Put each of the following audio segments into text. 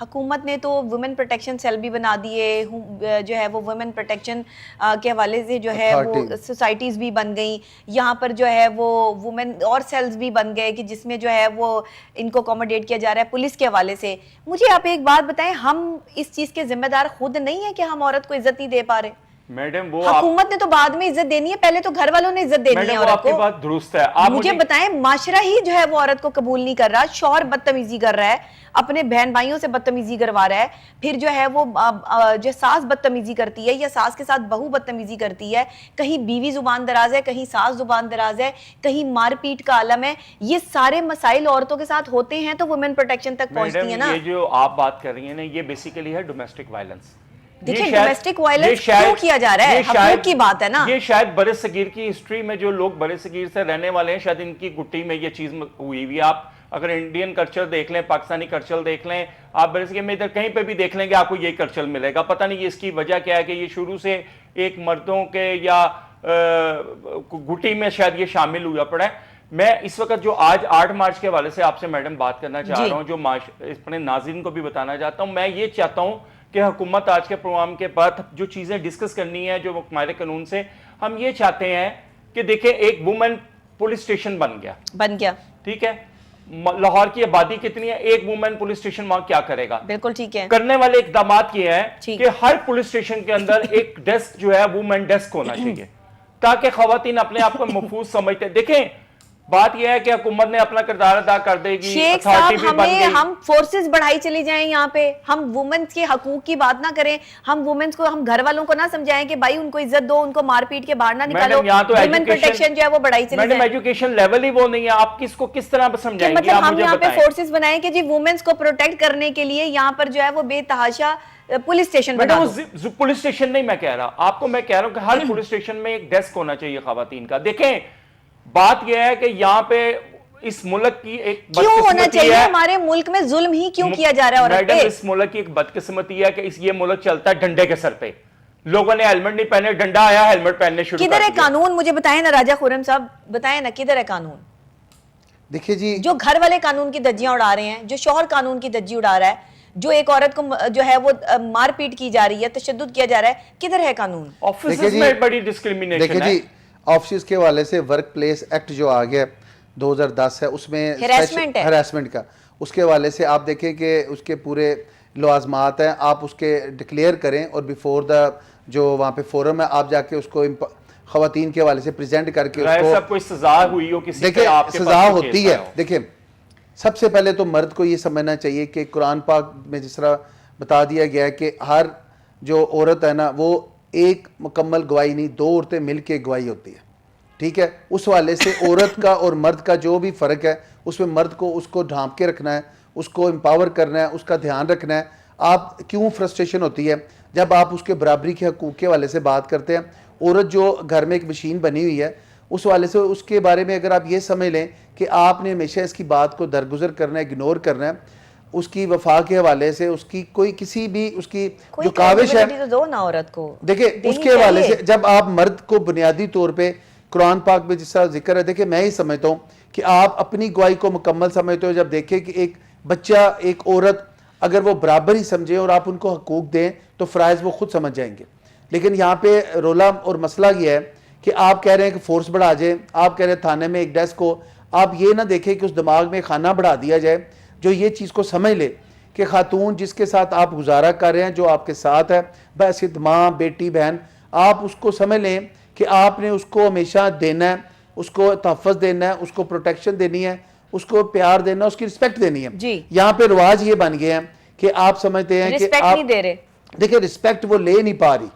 حکومت نے تو وومن پروٹیکشن سیل بھی بنا دیے, جو ہے وہ وومن پروٹیکشن کے حوالے سے جو ہے وہ سوسائٹیز بھی بن گئیں, یہاں پر جو ہے وہ وومن اور سیلز بھی بن گئے کہ جس میں جو ہے وہ ان کو اکوموڈیٹ کیا جا رہا ہے پولیس کے حوالے سے. مجھے آپ ایک بات بتائیں, ہم اس چیز کے ذمہ دار خود نہیں ہیں کہ ہم عورت کو عزت نہیں دے پا رہے؟ میڈم وہ حکومت نے تو بعد میں عزت دینی ہے, پہلے تو گھر والوں نے عزت دینی ہے عورت کو. بات درست ہے. مجھے بتائیں, معاشرہ ہی جو ہے وہ عورت کو قبول نہیں کر رہا, شوہر بدتمیزی کر رہا ہے, اپنے بہن بھائیوں سے بدتمیزی کروا رہا ہے, پھر جو ہے وہ جو ساس بدتمیزی کرتی ہے یا ساس کے ساتھ بہو بدتمیزی کرتی ہے, کہیں بیوی زبان دراز ہے, کہیں ساس زبان دراز ہے, کہیں مار پیٹ کا عالم ہے. یہ سارے مسائل عورتوں کے ساتھ ہوتے ہیں تو وومن پروٹیکشن تک پہنچتی ہے نا. یہ جو آپ بات کر رہی ہیں نا, یہ بیسیکلی ہے ڈومیسٹک وائلنس. دیکھیں ڈومیسٹک وائلنس کیوں کیا جا رہا ہے, حقوق کی بات ہے نا. یہ شاید برِ صغیر کی ہسٹری میں جو لوگ برِ صغیر سے رہنے والے ہیں, شاید ان کی گٹی میں یہ چیز ہوئی ہوئی. آپ اگر انڈین کلچر دیکھ لیں, پاکستانی کلچر دیکھ لیں, آپ برِ صغیر میں ادھر کہیں پہ بھی دیکھ لیں گے آپ کو یہی کلچر ملے گا. پتہ نہیں اس کی وجہ کیا ہے کہ یہ شروع سے ایک مردوں کے یا گٹی میں شاید یہ شامل ہوا پڑا ہے. میں اس وقت جو آج 8 مارچ کے حوالے سے آپ سے میڈم بات کرنا چاہ رہا ہوں, جو اپنے ناظرین کو بھی بتانا چاہتا ہوں, میں یہ چاہتا ہوں کہ حکومت آج کے پروگرام کے بعد جو چیزیں ڈسکس کرنی ہے جو ہمارے قانون سے, ہم یہ چاہتے ہیں کہ دیکھیں ایک وومن پولیس اسٹیشن بن گیا, ٹھیک ہے, لاہور کی آبادی کتنی ہے, ایک وومن پولیس اسٹیشن وہاں کیا کرے گا؟ بالکل ٹھیک ہے. کرنے والے اقدامات یہ ہیں کہ ہر پولیس اسٹیشن کے اندر ایک ڈیسک جو ہے وومن ڈیسک ہونا چاہیے تاکہ خواتین اپنے آپ کو محفوظ سمجھتے. دیکھیں بات یہ ہے کہ حکومت نے اپنا کردار ادا کر دے گی, شیخ صاحب ہم فورسز بڑھائی چلی جائیں یہاں پہ, ہم وومنز کے حقوق کی بات نہ کریں, ہم وومنز کو, ہم گھر والوں کو نہ سمجھائیں کہ بھائی ان کو عزت دو, ان کو مار پیٹ کے باہر نہ نکالو. وومن پروٹیکشن جو ہے وہ بڑھائی چلی جائیں. میڈم ایجوکیشن لیول ہی وہ نہیں ہے, آپ کس کو کس طرح سمجھائیں گے؟ مطلب ہم یہاں پہ فورسز بنائیں کہ جی وومنز کو پروٹیکٹ کرنے کے لیے یہاں پر جو ہے وہ بے تحاشا پولیس اسٹیشن بنا دو. پولیس اسٹیشن نہیں میں کہہ رہا, آپ کو میں کہہ رہا ہوں کہ ہر پولیس اسٹیشن میں ایک ڈیسک ہونا چاہیے خواتین کا. دیکھیں بات یہ ہے کہ یہاں پہ اس ملک کی ایک کیوں ہونا چاہیے, ہمارے ملک میں ظلم ہی کیوں کیا جا رہا ہے عورت پہ؟ میڈم اس ملک کی ایک بدقسمتی ہے کہ یہ ملک چلتا ہے ڈنڈے کے سر پہ. لوگوں نے ہیلمٹ نہیں پہنے, ڈنڈا آیا ہیلمٹ پہننے شروع کر دیا. کدھر ہے قانون؟ مجھے بتائیں نا راجہ خورم صاحب, بتائیں نا کدھر ہے قانون؟ دیکھیے جی, جو گھر والے قانون کی دھجیاں اڑا رہے ہیں, جو شوہر قانون کی دھجی اڑا رہا ہے, جو ایک عورت کو جو ہے وہ مار پیٹ کی جا رہی ہے, تشدد کیا جا رہا ہے, کدھر ہے قانون؟ آفیسز میں بڑی ڈسکریمنیشن ہے. دیکھیں جی, آفیسز کے حوالے سے ورک پلیس ایکٹ جو آ گیا 2010 ہے, اس میں ہراسمنٹ کا, اس کے حوالے سے آپ دیکھیں کہ اس کے پورے لوازمات ہیں, آپ اس کے ڈکلیئر کریں اور بیفور دا جو وہاں پہ فورم ہے آپ جا کے اس کو خواتین کے حوالے سے پریزنٹ کر کے اس کو کوئی سزا ہوئی ہو کسی دیکھیں سزا ہوتی ہے. دیکھیں سب سے پہلے تو مرد کو یہ سمجھنا چاہیے کہ قرآن پاک میں جس طرح بتا دیا گیا ہے کہ ہر جو عورت ہے نا وہ ایک مکمل گواہی نہیں, 2 عورتیں مل کے گواہی ہوتی ہے, ٹھیک ہے. اس والے سے عورت کا اور مرد کا جو بھی فرق ہے اس میں مرد کو اس کو ڈھانپ کے رکھنا ہے, اس کو امپاور کرنا ہے, اس کا دھیان رکھنا ہے. آپ کیوں فرسٹریشن ہوتی ہے جب آپ اس کے برابری کے حقوق کے والے سے بات کرتے ہیں؟ عورت جو گھر میں ایک مشین بنی ہوئی ہے اس والے سے اس کے بارے میں اگر آپ یہ سمجھ لیں کہ آپ نے ہمیشہ اس کی بات کو درگزر کرنا ہے, اگنور کرنا ہے, اس کی وفا کے حوالے سے اس کی کوئی کسی بھی اس کی جو کاوش ہے دیکھیں اس کے حوالے سے جب آپ مرد کو بنیادی طور پہ قرآن پاک میں جس طرح ذکر ہے, دیکھیں میں ہی سمجھتا ہوں کہ آپ اپنی گواہی کو مکمل سمجھتے ہو جب دیکھیں کہ ایک بچہ ایک عورت اگر وہ برابر ہی سمجھیں اور آپ ان کو حقوق دیں تو فرائض وہ خود سمجھ جائیں گے. لیکن یہاں پہ رولا اور مسئلہ یہ ہے کہ آپ کہہ رہے ہیں کہ فورس بڑھا جائے, آپ کہہ رہے ہیں تھانے میں ایک ڈیسک ہو, آپ یہ نہ دیکھیں کہ اس دماغ میں خانہ بڑھا دیا جائے جو یہ چیز کو سمجھ لے کہ خاتون جس کے ساتھ آپ گزارا کر رہے ہیں, جو آپ کے ساتھ ہے بحیثیت ماں بیٹی بہن, آپ اس کو سمجھ لیں کہ آپ نے اس کو ہمیشہ دینا ہے, اس کو تحفظ دینا ہے, اس کو پروٹیکشن دینی ہے, اس کو پیار دینا ہے, اس کی رسپیکٹ دینی ہے. یہاں پہ رواج یہ بن گئے ہیں کہ آپ سمجھتے ہیں کہ آپ دیکھیں رسپیکٹ وہ لے نہیں پا رہی.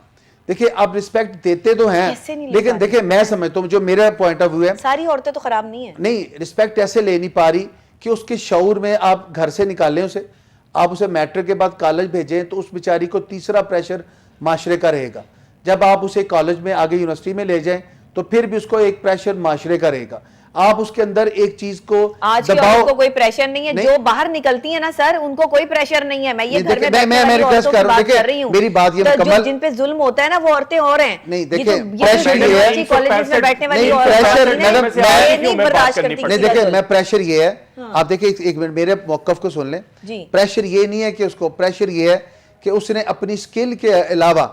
دیکھیں آپ رسپیکٹ دیتے تو ہیں لیکن دیکھیں میں سمجھتا ہوں جو میرا پوائنٹ آف ویو ہے, ساری عورتیں تو خراب نہیں ہیں, نہیں رسپیکٹ ایسے لے نہیں پا رہی کہ اس کے شعور میں آپ گھر سے نکالیں اسے, آپ اسے میٹرک کے بعد کالج بھیجیں تو اس بیچاری کو تیسرا پریشر معاشرے کا رہے گا. جب آپ اسے کالج میں آگے یونیورسٹی میں لے جائیں تو پھر بھی اس کو ایک پریشر معاشرے کا رہے گا. آپ اس کے اندر ایک چیز کو آج کی عورت کو کوئی پریشر نہیں ہے, جو باہر نکلتی ہیں نا سر ان کو کوئی پریشر نہیں ہے. میں یہ گھر میں عورتوں کی بات کر رہی ہوں, میری بات یہ مکمل, جن پہ ظلم ہوتا ہے نا وہ عورتیں اور ہیں. نہیں دیکھیں پریشر یہ ہے, کالجز میں بیٹھنے والی عورتیں نہیں برداشت کرتی. نہیں دیکھیں میں پریشر یہ ہے آپ دیکھیں ایک منٹ میرے موقف کو سن لیں. جی. پریشر یہ نہیں ہے کہ اس کو, پریشر یہ ہے کہ اس نے اپنی سکل کے علاوہ,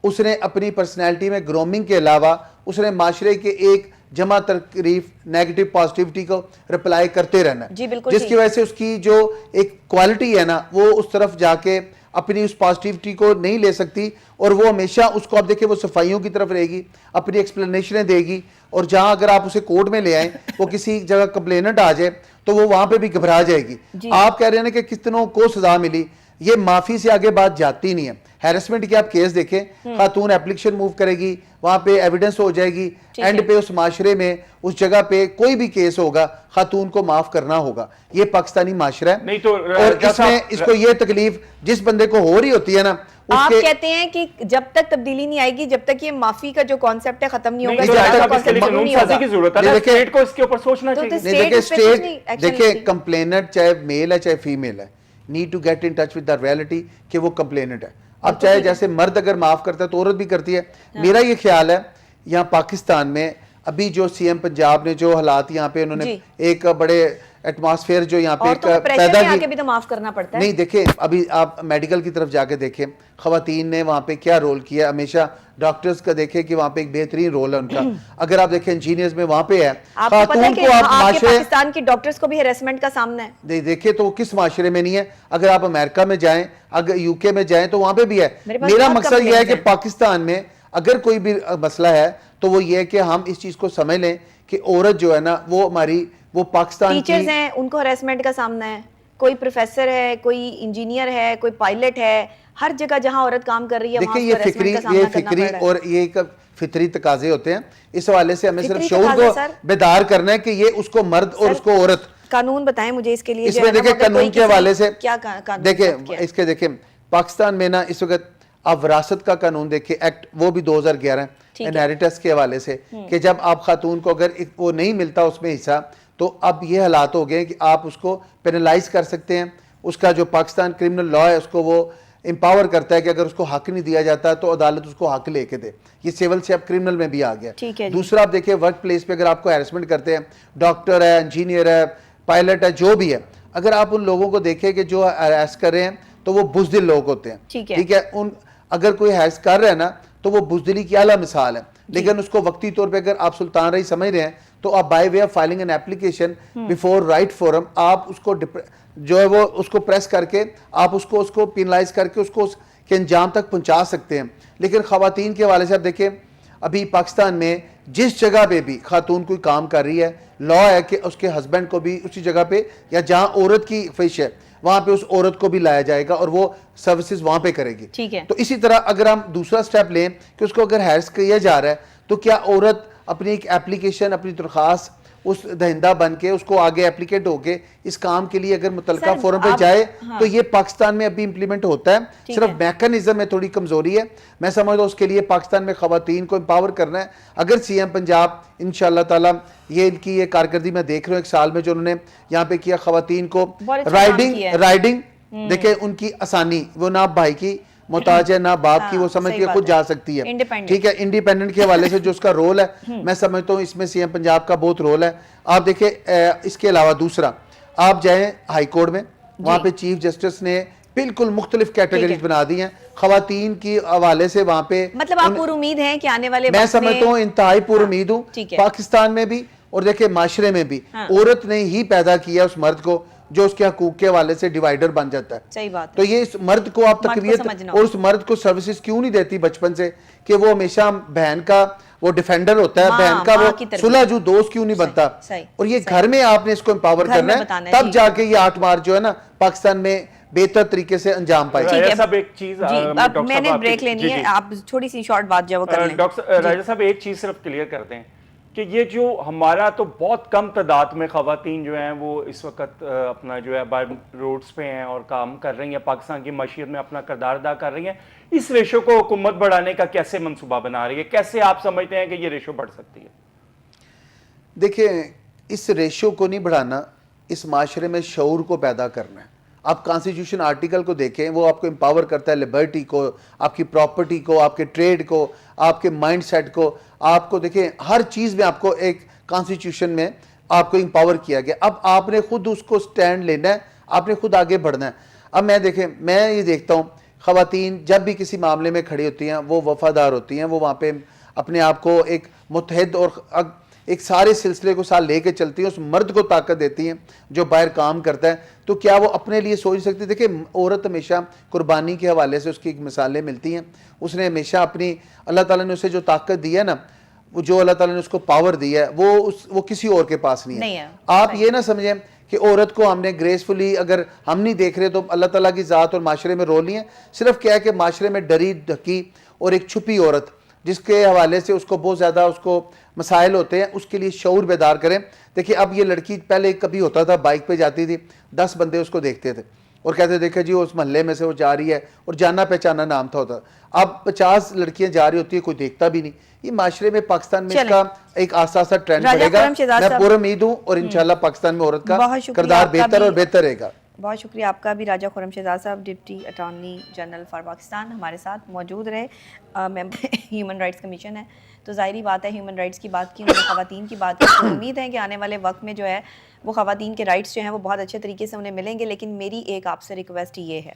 اس نے اپنی پرسنالٹی میں گرومنگ کے علاوہ, اس نے معاشرے کے ایک جمع تکلیف نیگیٹو پازیٹیوٹی کو رپلائی کرتے رہنا ہے, جس کی وجہ سے اس کی جو ایک کوالٹی ہے نا وہ اس طرف جا کے اپنی اس پازیٹیوٹی کو نہیں لے سکتی, اور وہ ہمیشہ اس کو, آپ دیکھیں وہ صفائیوں کی طرف رہے گی, اپنی ایکسپلینیشنیں دے گی, اور جہاں اگر آپ اسے کورٹ میں لے آئیں, وہ کسی جگہ کمپلیننٹ آ جائے تو وہ وہاں پہ بھی گھبرا جائے گی. آپ کہہ رہے ہیں کہ کتنوں کو سزا ملی, یہ معافی سے آگے بات جاتی نہیں ہے. ہیرسمنٹ کے آپ کیس دیکھیں, خاتون اپلیکیشن موو کرے گی, وہاں پہ ایویڈنس ہو جائے گی, اینڈ پہ اس معاشرے میں اس جگہ پہ کوئی بھی کیس ہوگا خاتون کو معاف کرنا ہوگا. یہ پاکستانی معاشرہ ہے, نہیں تو اور اس میں اس کو یہ تکلیف جس بندے کو ہو رہی ہوتی ہے نا, آپ کہتے ہیں کہ جب تک تبدیلی نہیں آئے گی, جب تک یہ معافی کا جو کانسیپٹ ہے ختم نہیں ہوگا, دیکھیں کمپلیننٹ چاہے میل ہے چاہے فیمیل ہے, need to get in touch with the reality کہ وہ کمپلیننٹ ہے. اب چاہے جیسے مرد اگر معاف کرتا ہے تو عورت بھی کرتی ہے. میرا یہ خیال ہے یہاں پاکستان میں ابھی جو سی ایم پنجاب نے جو حالات یہاں پہ انہوں نے ایک بڑے ایٹماسفیئر جو یہاں پہ پیدا کی, تو معاف کرنا پڑتا ہے. نہیں دیکھیں ابھی آپ میڈیکل کی طرف جا کے دیکھیں خواتین نے وہاں پہ کیا رول کیا. ہمیشہ ڈاکٹرز کا دیکھیں کہ وہاں پہ ایک بہترین رول ہے ان کا. اگر آپ دیکھیں انجینئرز میں وہاں پہ ہے, خاتون کو آپ معاشرے, پاکستان کی ڈاکٹرز کو بھی ہیرسمنٹ کا سامنا ہے. دیکھیں تو وہ کس معاشرے میں نہیں ہے. اگر آپ امریکہ میں جائیں, اگر یو کے میں جائیں تو وہاں پہ بھی ہے. میرا مقصد یہ ہے کہ پاکستان میں اگر کوئی بھی مسئلہ ہے تو وہ یہ ہے کہ ہم اس چیز کو سمجھ لیں کہ عورت جو ہے نا وہ ہماری, وہ پاکستان کی ٹیچرز ہیں, ان کو ہیرسمنٹ کا سامنا ہے. کوئی پروفیسر ہے, کوئی انجینئر ہے, کوئی پائلٹ ہے, ہر جگہ جہاں عورت کام کر رہی ہے دیکھیں یہ فکری اور یہ ایک فطری تقاضے ہوتے ہیں. اس حوالے سے ہمیں صرف شعور کو بیدار کرنا ہے کہ یہ اس کو مرد اور اس کو عورت. قانون بتائیں مجھے اس کے لیے. اس میں دیکھیں قانون کے حوالے سے دیکھیں, اس کے دیکھیں پاکستان میں نا اس وقت آپ وراثت کا قانون دیکھیں, ایکٹ وہ بھی 2011 انہیریٹنس کے حوالے سے, کہ جب آپ خاتون کو اگر وہ نہیں ملتا اس میں حصہ, تو اب یہ حالات ہو گئے کہ آپ اس کو پینلائز کر سکتے ہیں. اس کا جو پاکستان کرمنل لا ہے اس کو وہ امپاور کرتا ہے کہ اگر اس کو حق نہیں دیا جاتا تو عدالت اس کو حق لے کے دے. یہ سیول سے اب کرمنل میں بھی آ گیا. دوسرا آپ دیکھیں ورک پلیس پہ اگر آپ کو ہیرسمنٹ کرتے ہیں, ڈاکٹر ہے, انجینئر ہے, پائلٹ ہے, جو بھی ہے, اگر آپ ان لوگوں کو دیکھیں کہ جو ہیرس کر رہے ہیں تو وہ بزدل لوگ ہوتے ہیں. ٹھیک ہے, اگر کوئی ہیرس کر رہا ہے نا تو وہ بزدلی کی اعلیٰ مثال ہے. لیکن اس کو وقتی طور پہ اگر آپ سلطان رہی سمجھ رہے ہیں تو آپ by way of filing an application before right forum, آپ اس کو جو ہے وہ اس کو پریس کر کے آپ اس کو پینلائز کر کے اس کو کے انجام تک پہنچا سکتے ہیں. لیکن خواتین کے حوالے سے آپ دیکھیں ابھی پاکستان میں جس جگہ پہ بھی خاتون کوئی کام کر رہی ہے, لا ہے کہ اس کے ہسبینڈ کو بھی اسی جگہ پہ, یا جہاں عورت کی فش ہے وہاں پہ اس عورت کو بھی لایا جائے گا اور وہ سروسز وہاں پہ کرے گی. تو اسی طرح اگر ہم دوسرا سٹیپ لیں کہ اس کو اگر ہیرس کیا جا رہا ہے تو کیا عورت اپنی ایک ایپلیکیشن, اپنی درخواست اس دہندہ بن کے اس کو آگے اپلیکیٹ ہو کے اس کام کے لیے اگر متعلقہ فورم پہ جائے تو یہ پاکستان میں ابھی امپلیمنٹ ہوتا ہے. صرف میکانزم میں تھوڑی کمزوری ہے. میں سمجھتا ہوں اس کے لیے پاکستان میں خواتین کو امپاور کرنا ہے. اگر سی ایم پنجاب انشاءاللہ تعالی یہ ان کی یہ کارکردگی میں دیکھ رہا ہوں ایک سال میں جو انہوں نے یہاں پہ کیا, خواتین کو رائڈنگ دیکھیں ان کی آسانی, وہ نہ بھائی کی محتاج ہے نہ باپ کی, وہ سمجھ کے خود جا سکتی ہے. ٹھیک ہے, انڈیپینڈنٹ کے حوالے سے جو اس کا رول ہے میں سمجھتا ہوں اس میں سی ایم پنجاب کا بہت رول ہے. آپ دیکھیں اس کے علاوہ دوسرا آپ جائیں ہائی کورٹ میں, وہاں پہ چیف جسٹس نے بالکل مختلف کیٹیگریز بنا دی ہیں خواتین کی حوالے سے. وہاں پہ مطلب آپ پور امید ہیں کہ آنے والے میں سمجھتا ہوں انتہائی پور امید ہوں پاکستان میں بھی, اور دیکھیں معاشرے میں بھی عورت نے ہی پیدا کیا اس مرد کو جو اس کے حقوق کے حوالے سے ڈیوائیڈر بن جاتا ہے. صحیح بات. تو یہ اس مرد کو آپ تقویت اور اس مرد کو سروسز کیوں نہیں دیتی بچپن سے کہ وہ ہمیشہ بہن کا وہ ڈیفینڈر ہوتا ہے, بہن کا وہ صلح جو دوست کیوں نہیں بنتا. اور یہ گھر میں آپ نے اس کو امپاور کرنا ہے, تب جا کے یہ 8 مارچ جو ہے نا پاکستان میں بہتر طریقے سے انجام پائے. میں نے بریک لینی ہے, آپ تھوڑی سی شارٹ بات جو کر لیں. راجہ صاحب ایک چیز صرف کلیئر کر دیں کہ یہ جو ہمارا تو بہت کم تعداد میں خواتین جو ہیں وہ اس وقت اپنا جو ہے بائی روڈز پہ ہیں اور کام کر رہی ہیں, پاکستان کی معیشت میں اپنا کردار ادا کر رہی ہیں. اس ریشو کو حکومت بڑھانے کا کیسے منصوبہ بنا رہی ہے, کیسے آپ سمجھتے ہیں کہ یہ ریشو بڑھ سکتی ہے؟ دیکھیں اس ریشو کو نہیں بڑھانا, اس معاشرے میں شعور کو پیدا کرنا ہے. آپ کانسٹیٹیوشن آرٹیکل کو دیکھیں, وہ آپ کو امپاور کرتا ہے لبرٹی کو, آپ کی پراپرٹی کو, آپ کے ٹریڈ کو, آپ کے مائنڈ سیٹ کو. آپ کو دیکھیں ہر چیز میں آپ کو ایک کانسٹیٹیوشن میں آپ کو امپاور کیا گیا, اب آپ نے خود اس کو سٹینڈ لینا ہے, آپ نے خود آگے بڑھنا ہے. اب میں دیکھیں, میں یہ دیکھتا ہوں خواتین جب بھی کسی معاملے میں کھڑی ہوتی ہیں وہ وفادار ہوتی ہیں, وہ وہاں پہ اپنے آپ کو ایک متحد اور ایک سارے سلسلے کو ساتھ لے کے چلتی ہیں, اس مرد کو طاقت دیتی ہیں جو باہر کام کرتا ہے. تو کیا وہ اپنے لیے سوچ سکتی؟ دیکھیں عورت ہمیشہ قربانی کے حوالے سے اس کی مثالیں ملتی ہیں, اس نے ہمیشہ اپنی, اللہ تعالیٰ نے اسے جو طاقت دی ہے نا, وہ جو اللہ تعالیٰ نے اس کو پاور دی ہے وہ کسی اور کے پاس نہیں ہے. آپ یہ نہ سمجھیں کہ عورت کو ہم نے گریسفلی, اگر ہم نہیں دیکھ رہے تو اللہ تعالیٰ کی ذات اور معاشرے میں رول نہیں ہے. صرف کیا ہے کہ معاشرے میں ڈری ڈھکی اور ایک چھپی عورت جس کے حوالے سے اس کو بہت زیادہ اس کو مسائل ہوتے ہیں, اس کے لیے شعور بیدار کریں. دیکھیں اب یہ لڑکی پہلے کبھی ہوتا تھا بائک پہ جاتی تھی, 10 بندے اس کو دیکھتے تھے اور کہتے دیکھیں جی اس محلے میں سے وہ جا رہی ہے, اور جانا پہچانا نام تھا ہوتا. اب 50 لڑکیاں جا رہی ہوتی ہیں, کوئی دیکھتا بھی نہیں. یہ معاشرے میں پاکستان میں اس کا ایک آہستہ آہستہ ٹرینڈ پڑے گا. میں پورا امید ہوں اور انشاءاللہ پاکستان میں عورت کا کردار بہتر اور بہتر رہے گا. بہت شکریہ آپ کا بھی. راجہ خرم شہزاد صاحب deputy attorney general for Pakistan ہمارے ساتھ موجود رہے. ممبر ہیومن رائٹس کمیشن ہے, تو ظاہری بات ہے ہیومن رائٹس کی بات کی, انہوں نے خواتین کی بات کی. تو امید ہے کہ آنے والے وقت میں جو ہے وہ خواتین کے رائٹس جو ہیں وہ بہت اچھے طریقے سے انہیں ملیں گے. لیکن میری ایک آپ سے ریکویسٹ یہ ہے